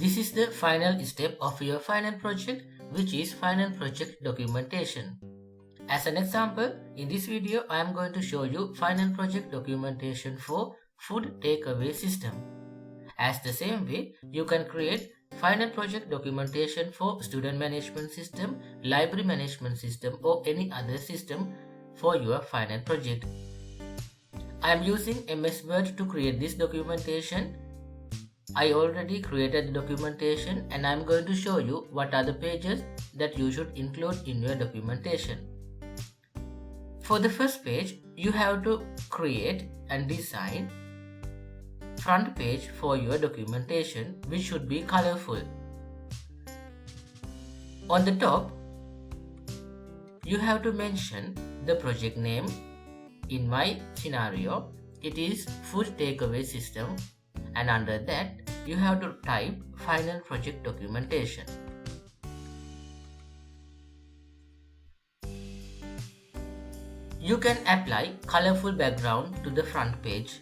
This is the final step of your final project, which is final project documentation. As an example, in this video I am going to show you final project documentation for food takeaway system. As the same way, you can create final project documentation for student management system, library management system or any other system for your final project. I am using MS Word to create this documentation. I already created the documentation and I am going to show you what are the pages that you should include in your documentation. For the first page, you have to create and design front page for your documentation, which should be colorful. On the top, you have to mention the project name. In my scenario, it is food takeaway system, and under that you have to type final project documentation. You can apply colorful background to the front page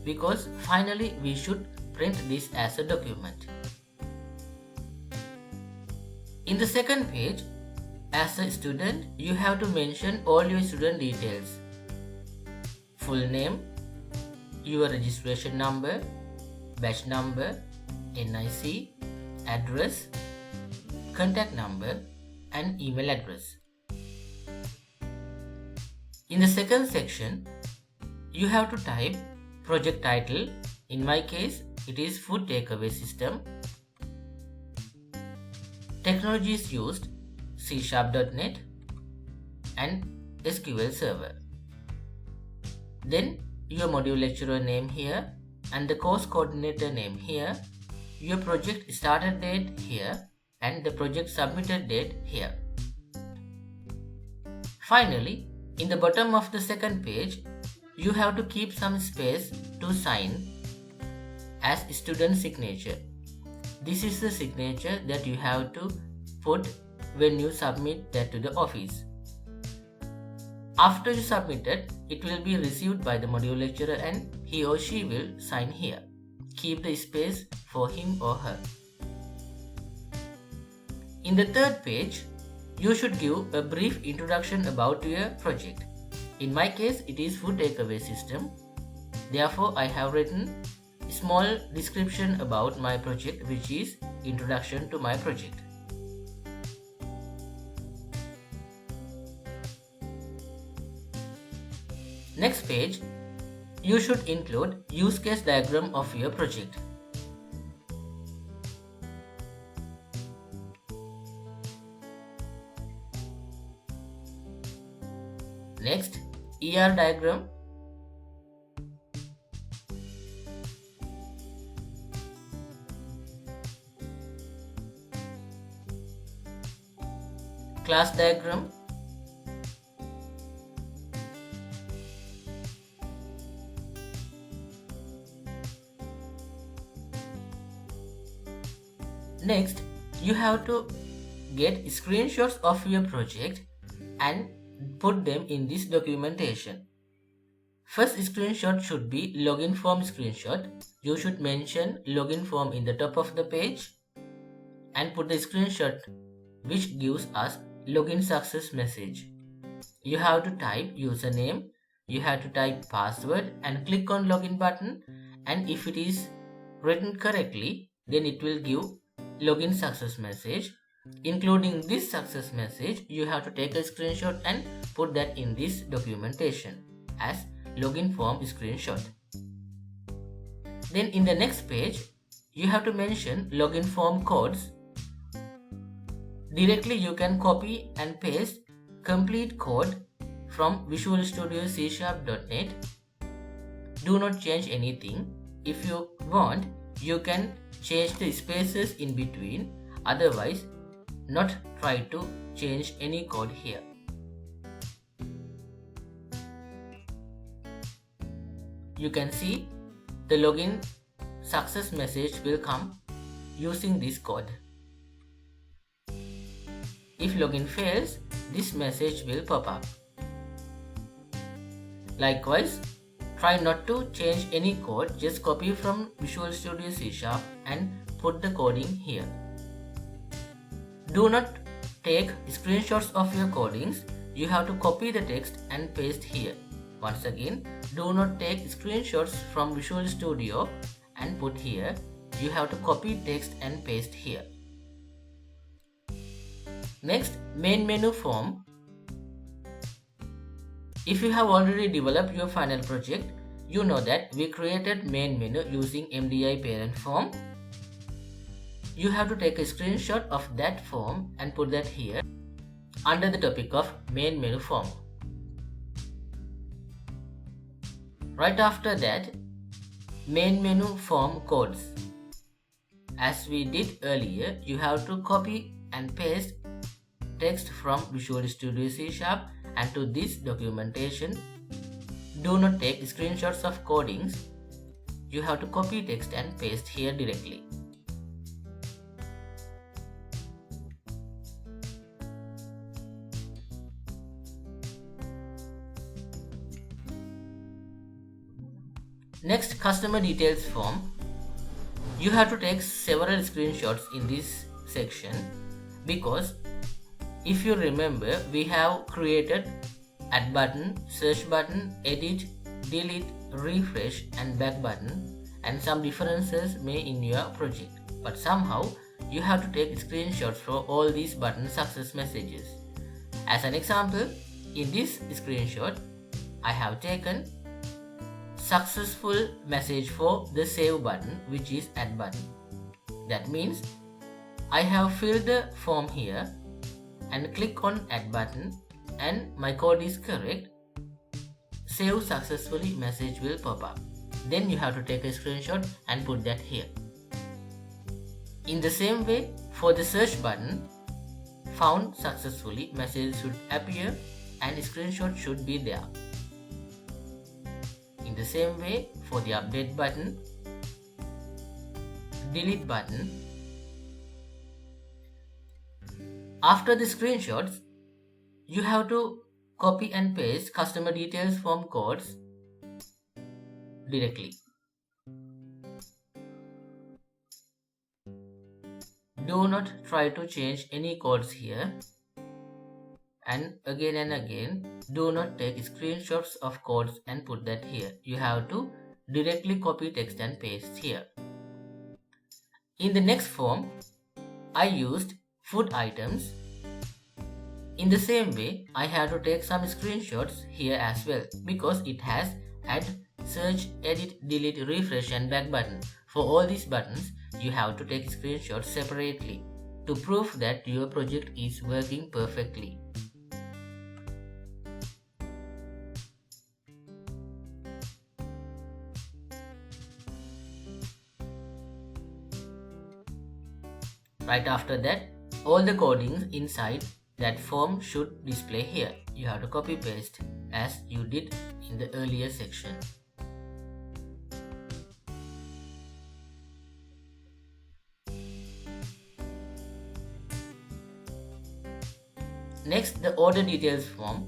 because finally we should print this as a document. In the second page, as a student, you have to mention all your student details. Full name, your registration number, batch number, NIC, address, contact number and email address. In the second section, you have to type project title. In my case, it is food takeaway system. Technologies used, C#.NET and SQL Server. Then your module lecturer name here and the course coordinator name here, your project started date here and the project submitted date here. Finally, in the bottom of the second page, you have to keep some space to sign as student signature. This is the signature that you have to put when you submit that to the office. After you submit it will be received by the module lecturer and he or she will sign here. Keep the space for him or her. In the third page, you should give a brief introduction about your project. In my case, it is food takeaway system. Therefore, I have written a small description about my project, which is introduction to my project. Next page, you should include use case diagram of your project. Next, ER diagram. Class diagram. Next, you have to get screenshots of your project and put them in this documentation. First screenshot should be login form screenshot. You should mention login form in the top of the page and put the screenshot which gives us login success message. You have to type username, you have to type password and click on login button, and if it is written correctly, then it will give login success message. Including this success message, you have to take a screenshot and put that in this documentation as login form screenshot. Then in the next page, you have to mention login form codes. Directly you can copy and paste complete code from Visual Studio C#.NET. Do not change anything. If you want, you can change the spaces in between. Otherwise, not try to change any code here. You can see the login success message will come using this code. If login fails, this message will pop up. Likewise, Try not to change any code, just copy from Visual Studio C# and put the coding here. Do not take screenshots of your codings. You have to copy the text and paste here. Once again, do not take screenshots from Visual Studio and put here. You have to copy text and paste here. Next, main menu form. If you have already developed your final project, you know that we created main menu using MDI parent form. You have to take a screenshot of that form and put that here under the topic of main menu form. Right after that, main menu form codes. As we did earlier, you have to copy and paste text from Visual Studio C# and to this documentation. Do not take screenshots of codings. You have to copy text and paste here directly. Next, customer details form. You have to take several screenshots in this section because if you remember, we have created add button, search button, edit, delete, refresh and back button, and some differences may in your project. But somehow you have to take screenshots for all these button success messages. As an example, in this screenshot, I have taken successful message for the save button, which is add button. That means I have filled the form here and click on add button and my code is correct. Save successfully message will pop up. Then you have to take a screenshot and put that here. In the same way, for the search button, found successfully message should appear and screenshot should be there. In the same way, for the update button, delete button. After the screenshots, you have to copy and paste customer details form codes directly. Do not try to change any codes here. And again, do not take screenshots of codes and put that here. You have to directly copy text and paste here. In the next form, I used food items. In the same way, I have to take some screenshots here as well because it has add, search, edit, delete, refresh and back button. For all these buttons, you have to take screenshots separately to prove that your project is working perfectly. Right after that, all the codings inside that form should display here. You have to copy paste as you did in the earlier section. Next, the order details form.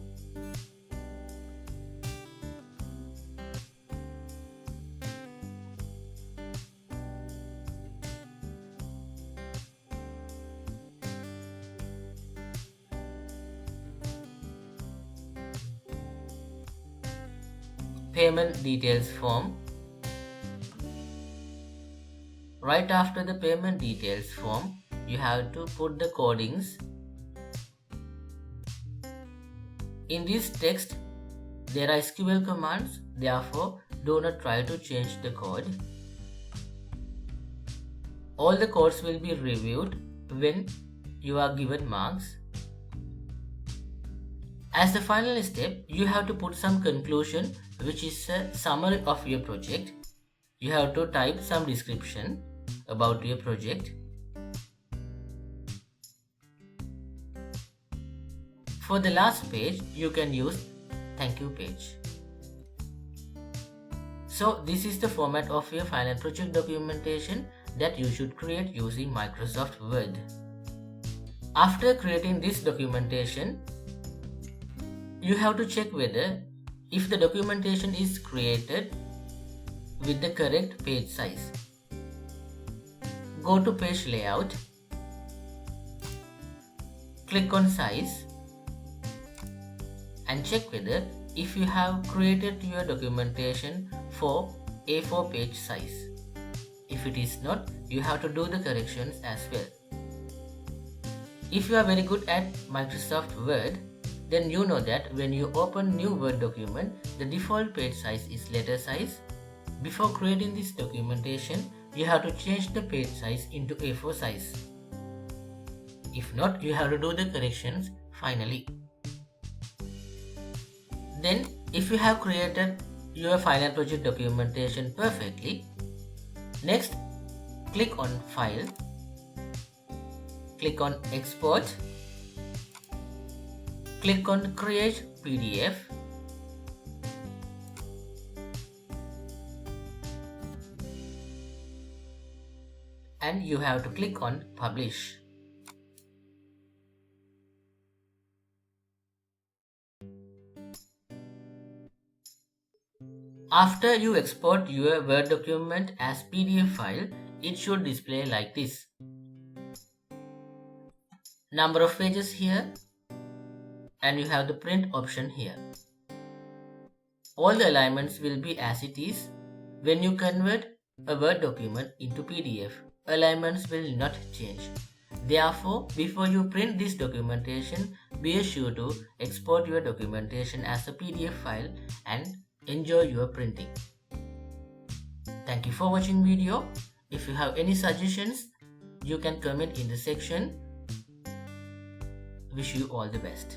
Payment details form. Right after the payment details form, you have to put the codings. In this text, there are SQL commands, therefore do not try to change the code. All the codes will be reviewed when you are given marks. As the final step, you have to put some conclusion, which is a summary of your project. You have to type some description about your project. For the last page, you can use thank you page. So this is the format of your final project documentation that you should create using Microsoft Word. After creating this documentation, you have to check whether if the documentation is created with the correct page size. Go to page layout, click on size and check whether if you have created your documentation for A4 page size. If it is not, you have to do the corrections as well. If you are very good at Microsoft Word, then you know that when you open new Word document, the default page size is letter size. Before creating this documentation, you have to change the page size into A4 size. If not, you have to do the corrections finally. Then, if you have created your final project documentation perfectly, next click on File, click on Export, click on Create PDF, and you have to click on Publish. After you export your Word document as PDF file, it should display like this. Number of pages here, and you have the print option here. All the alignments will be as it is. When you convert a Word document into PDF, alignments will not change. Therefore, before you print this documentation, be sure to export your documentation as a PDF file and enjoy your printing. Thank you for watching video. If you have any suggestions, you can comment in the section. Wish you all the best.